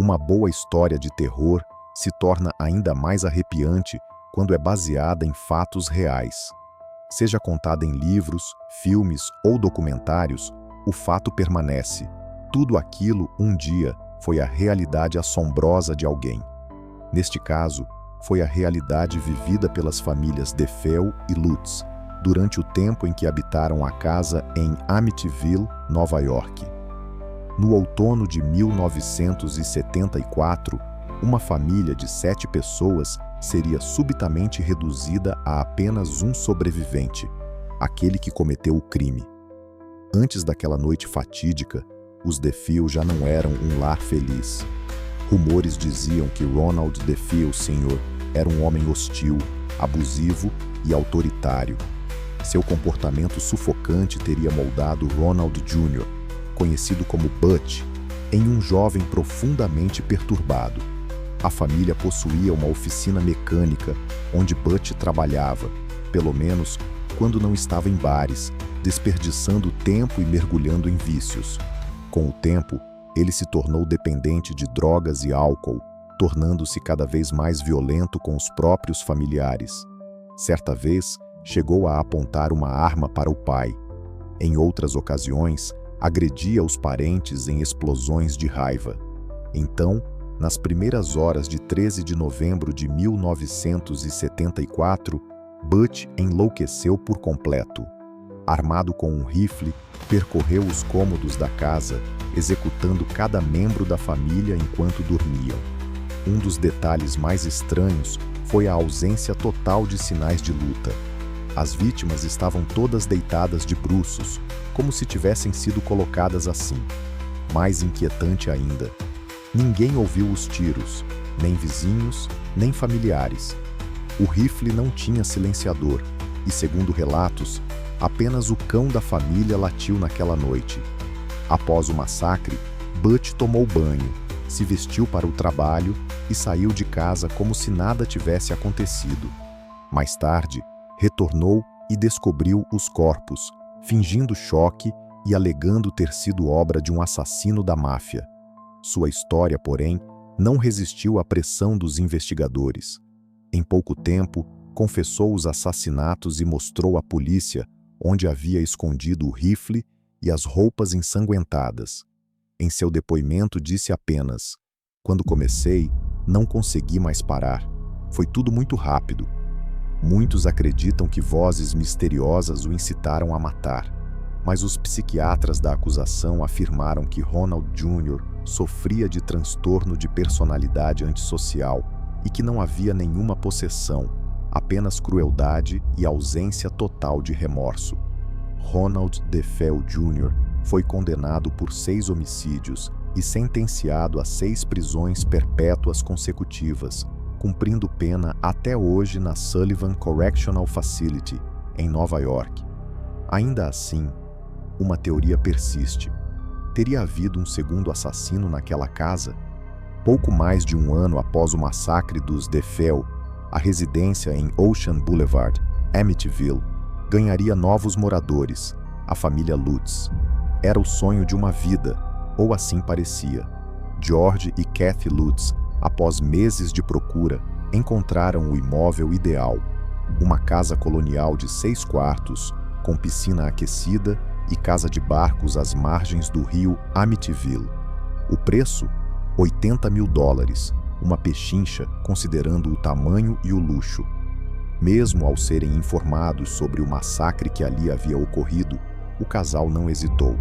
Uma boa história de terror se torna ainda mais arrepiante quando é baseada em fatos reais. Seja contada em livros, filmes ou documentários, o fato permanece. Tudo aquilo, um dia, foi a realidade assombrosa de alguém. Neste caso, foi a realidade vivida pelas famílias DeFeo e Lutz, durante o tempo em que habitaram a casa em Amityville, Nova York. No outono de 1974, uma família de 7 pessoas seria subitamente reduzida a apenas um sobrevivente, aquele que cometeu o crime. Antes daquela noite fatídica, os DeFeo já não eram um lar feliz. Rumores diziam que Ronald DeFeo Sr. era um homem hostil, abusivo e autoritário. Seu comportamento sufocante teria moldado Ronald Jr., conhecido como Butch, em um jovem profundamente perturbado. A família possuía uma oficina mecânica onde Butch trabalhava, pelo menos quando não estava em bares, desperdiçando tempo e mergulhando em vícios. Com o tempo, ele se tornou dependente de drogas e álcool, tornando-se cada vez mais violento com os próprios familiares. Certa vez, chegou a apontar uma arma para o pai. Em outras ocasiões, agredia os parentes em explosões de raiva. Então, nas primeiras horas de 13 de novembro de 1974, Butch enlouqueceu por completo. Armado com um rifle, percorreu os cômodos da casa, executando cada membro da família enquanto dormiam. Um dos detalhes mais estranhos foi a ausência total de sinais de luta. As vítimas estavam todas deitadas de bruços, como se tivessem sido colocadas assim. Mais inquietante ainda, ninguém ouviu os tiros, nem vizinhos, nem familiares. O rifle não tinha silenciador e, segundo relatos, apenas o cão da família latiu naquela noite. Após o massacre, Butch tomou banho, se vestiu para o trabalho e saiu de casa como se nada tivesse acontecido. Mais tarde, retornou e descobriu os corpos, fingindo choque e alegando ter sido obra de um assassino da máfia. Sua história, porém, não resistiu à pressão dos investigadores. Em pouco tempo, confessou os assassinatos e mostrou à polícia onde havia escondido o rifle e as roupas ensanguentadas. Em seu depoimento disse apenas: "Quando comecei, não consegui mais parar. Foi tudo muito rápido. Muitos acreditam que vozes misteriosas o incitaram a matar, mas os psiquiatras da acusação afirmaram que Ronald Jr. sofria de transtorno de personalidade antissocial e que não havia nenhuma possessão, apenas crueldade e ausência total de remorso." Ronald DeFeo Jr. foi condenado por 6 homicídios e sentenciado a 6 prisões perpétuas consecutivas, cumprindo pena até hoje na Sullivan Correctional Facility, em Nova York. Ainda assim, uma teoria persiste. Teria havido um segundo assassino naquela casa? Pouco mais de um ano após o massacre dos DeFeo, a residência em Ocean Boulevard, Amityville, ganharia novos moradores, a família Lutz. Era o sonho de uma vida, ou assim parecia. George e Kathy Lutz, após meses de procura, encontraram o imóvel ideal. Uma casa colonial de 6 quartos, com piscina aquecida e casa de barcos às margens do rio Amityville. O preço? $80 mil, uma pechincha considerando o tamanho e o luxo. Mesmo ao serem informados sobre o massacre que ali havia ocorrido, o casal não hesitou.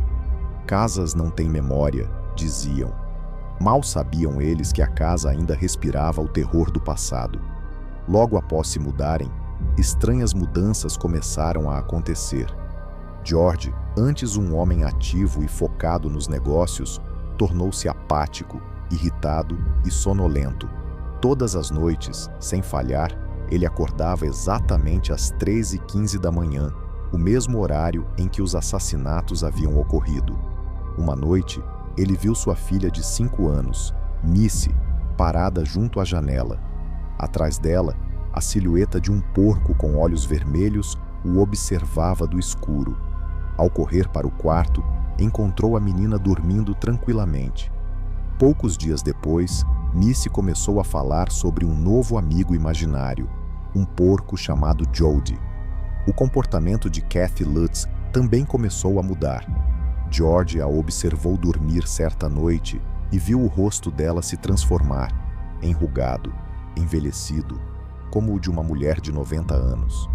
Casas não têm memória, diziam. Mal sabiam eles que a casa ainda respirava o terror do passado. Logo após se mudarem, estranhas mudanças começaram a acontecer. George, antes um homem ativo e focado nos negócios, tornou-se apático, irritado e sonolento. Todas as noites, sem falhar, ele acordava exatamente às 3h15 da manhã, o mesmo horário em que os assassinatos haviam ocorrido. Uma noite, ele viu sua filha de 5 anos, Missy, parada junto à janela. Atrás dela, a silhueta de um porco com olhos vermelhos o observava do escuro. Ao correr para o quarto, encontrou a menina dormindo tranquilamente. Poucos dias depois, Missy começou a falar sobre um novo amigo imaginário, um porco chamado Jody. O comportamento de Kathy Lutz também começou a mudar. George a observou dormir certa noite e viu o rosto dela se transformar, enrugado, envelhecido, como o de uma mulher de 90 anos.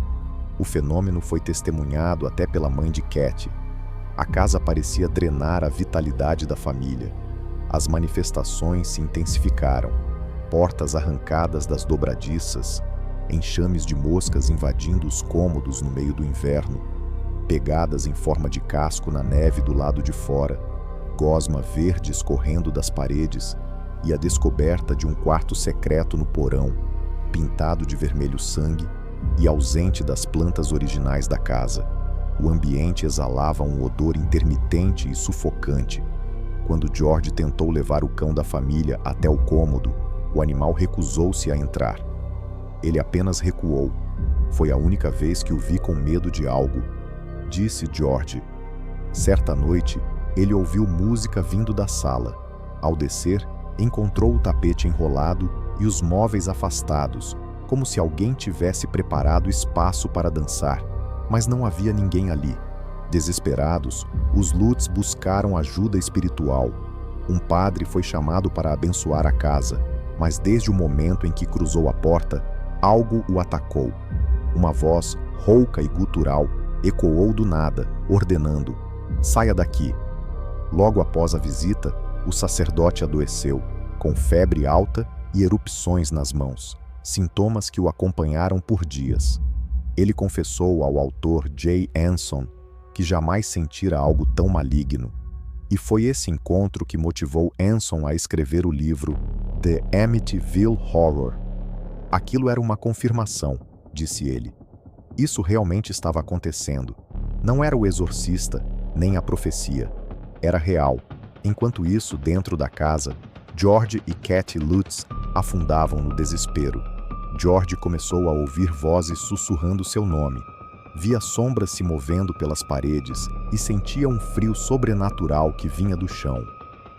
O fenômeno foi testemunhado até pela mãe de Kathy. A casa parecia drenar a vitalidade da família. As manifestações se intensificaram, portas arrancadas das dobradiças, enxames de moscas invadindo os cômodos no meio do inverno, pegadas em forma de casco na neve do lado de fora, gosma verde escorrendo das paredes e a descoberta de um quarto secreto no porão, pintado de vermelho sangue e ausente das plantas originais da casa. O ambiente exalava um odor intermitente e sufocante. Quando George tentou levar o cão da família até o cômodo, o animal recusou-se a entrar. Ele apenas recuou. Foi a única vez que o vi com medo de algo, disse George. Certa noite, ele ouviu música vindo da sala. Ao descer, encontrou o tapete enrolado e os móveis afastados, como se alguém tivesse preparado espaço para dançar, mas não havia ninguém ali. Desesperados, os Lutz buscaram ajuda espiritual. Um padre foi chamado para abençoar a casa, mas desde o momento em que cruzou a porta, algo o atacou. Uma voz rouca e gutural ecoou do nada, ordenando: "Saia daqui." Logo após a visita, o sacerdote adoeceu, com febre alta e erupções nas mãos, sintomas que o acompanharam por dias. Ele confessou ao autor Jay Anson que jamais sentira algo tão maligno, e foi esse encontro que motivou Anson a escrever o livro The Amityville Horror. Aquilo era uma confirmação, disse ele. Isso realmente estava acontecendo. Não era o exorcista, nem a profecia. Era real. Enquanto isso, dentro da casa, George e Kathy Lutz afundavam no desespero. George começou a ouvir vozes sussurrando seu nome. Via sombras se movendo pelas paredes e sentia um frio sobrenatural que vinha do chão.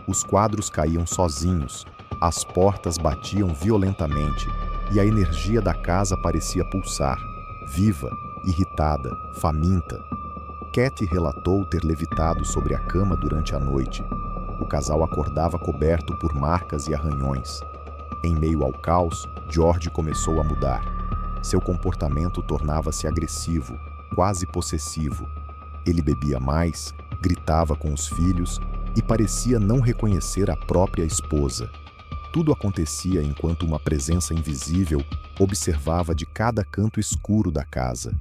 Os quadros caíam sozinhos, as portas batiam violentamente e a energia da casa parecia pulsar, viva, irritada, faminta. Kathy relatou ter levitado sobre a cama durante a noite. O casal acordava coberto por marcas e arranhões. Em meio ao caos, George começou a mudar. Seu comportamento tornava-se agressivo, quase possessivo. Ele bebia mais, gritava com os filhos e parecia não reconhecer a própria esposa. Tudo acontecia enquanto uma presença invisível observava de cada canto escuro da casa.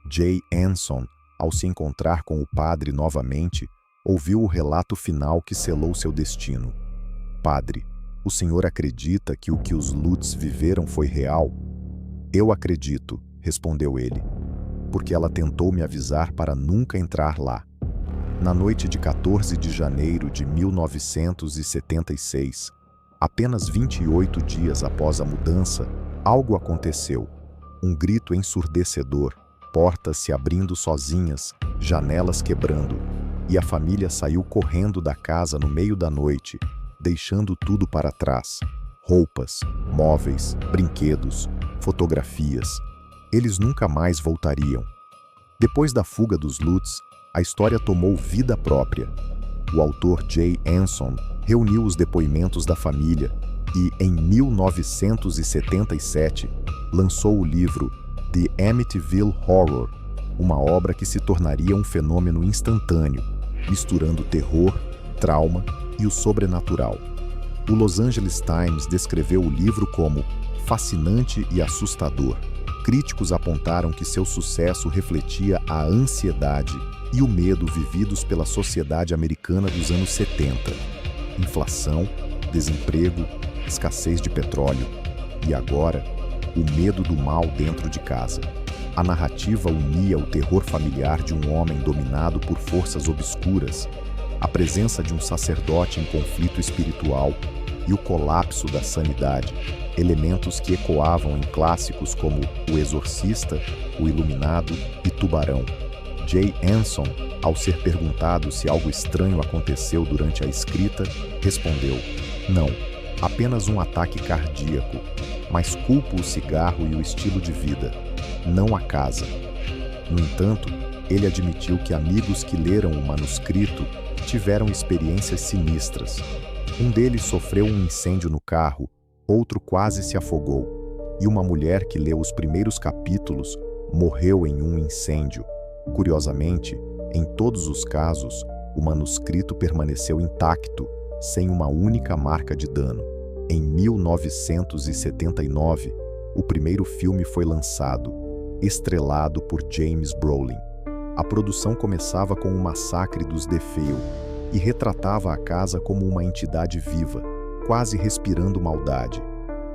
Jay Anson, ao se encontrar com o padre novamente, ouviu o relato final que selou seu destino. "Padre, o senhor acredita que o que os Lutz viveram foi real?" "Eu acredito", respondeu ele, "porque ela tentou me avisar para nunca entrar lá." Na noite de 14 de janeiro de 1976, apenas 28 dias após a mudança, algo aconteceu. Um grito ensurdecedor, portas se abrindo sozinhas, janelas quebrando, e a família saiu correndo da casa no meio da noite, deixando tudo para trás. Roupas, móveis, brinquedos, fotografias. Eles nunca mais voltariam. Depois da fuga dos Lutz, a história tomou vida própria. O autor Jay Anson reuniu os depoimentos da família e, em 1977, lançou o livro The Amityville Horror, uma obra que se tornaria um fenômeno instantâneo, misturando terror, trauma e o sobrenatural. O Los Angeles Times descreveu o livro como fascinante e assustador. Críticos apontaram que seu sucesso refletia a ansiedade e o medo vividos pela sociedade americana dos anos 70. Inflação, desemprego, escassez de petróleo e agora, o medo do mal dentro de casa. A narrativa unia o terror familiar de um homem dominado por forças obscuras, a presença de um sacerdote em conflito espiritual e o colapso da sanidade, elementos que ecoavam em clássicos como O Exorcista, O Iluminado e Tubarão. Jay Anson, ao ser perguntado se algo estranho aconteceu durante a escrita, respondeu: Não, apenas um ataque cardíaco, mas culpa o cigarro e o estilo de vida, não a casa. No entanto, ele admitiu que amigos que leram o manuscrito tiveram experiências sinistras. Um deles sofreu um incêndio no carro, outro quase se afogou, e uma mulher que leu os primeiros capítulos morreu em um incêndio. Curiosamente, em todos os casos, o manuscrito permaneceu intacto, sem uma única marca de dano. Em 1979, o primeiro filme foi lançado, estrelado por James Brolin. A produção começava com o massacre dos DeFeo e retratava a casa como uma entidade viva, quase respirando maldade.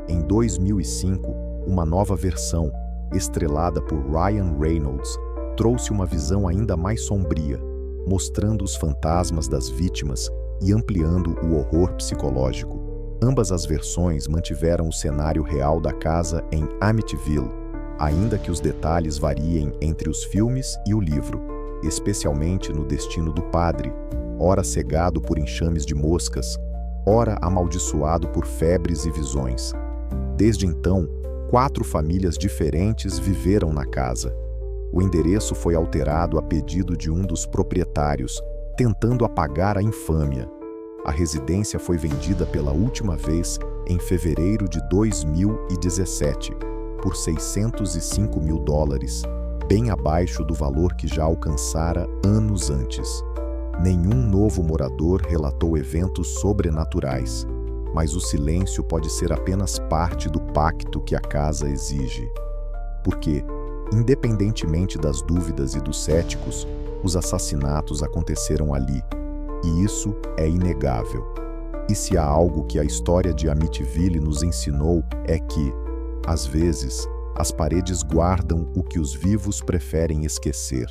Em 2005, uma nova versão, estrelada por Ryan Reynolds, trouxe uma visão ainda mais sombria, mostrando os fantasmas das vítimas e ampliando o horror psicológico. Ambas as versões mantiveram o cenário real da casa em Amityville, ainda que os detalhes variem entre os filmes e o livro, especialmente no destino do padre, ora cegado por enxames de moscas, ora amaldiçoado por febres e visões. Desde então, 4 famílias diferentes viveram na casa. O endereço foi alterado a pedido de um dos proprietários, tentando apagar a infâmia. A residência foi vendida pela última vez em fevereiro de 2017, por $605 mil, bem abaixo do valor que já alcançara anos antes. Nenhum novo morador relatou eventos sobrenaturais, mas o silêncio pode ser apenas parte do pacto que a casa exige. Porque, independentemente das dúvidas e dos céticos, os assassinatos aconteceram ali, e isso é inegável. E se há algo que a história de Amityville nos ensinou é que, às vezes, as paredes guardam o que os vivos preferem esquecer.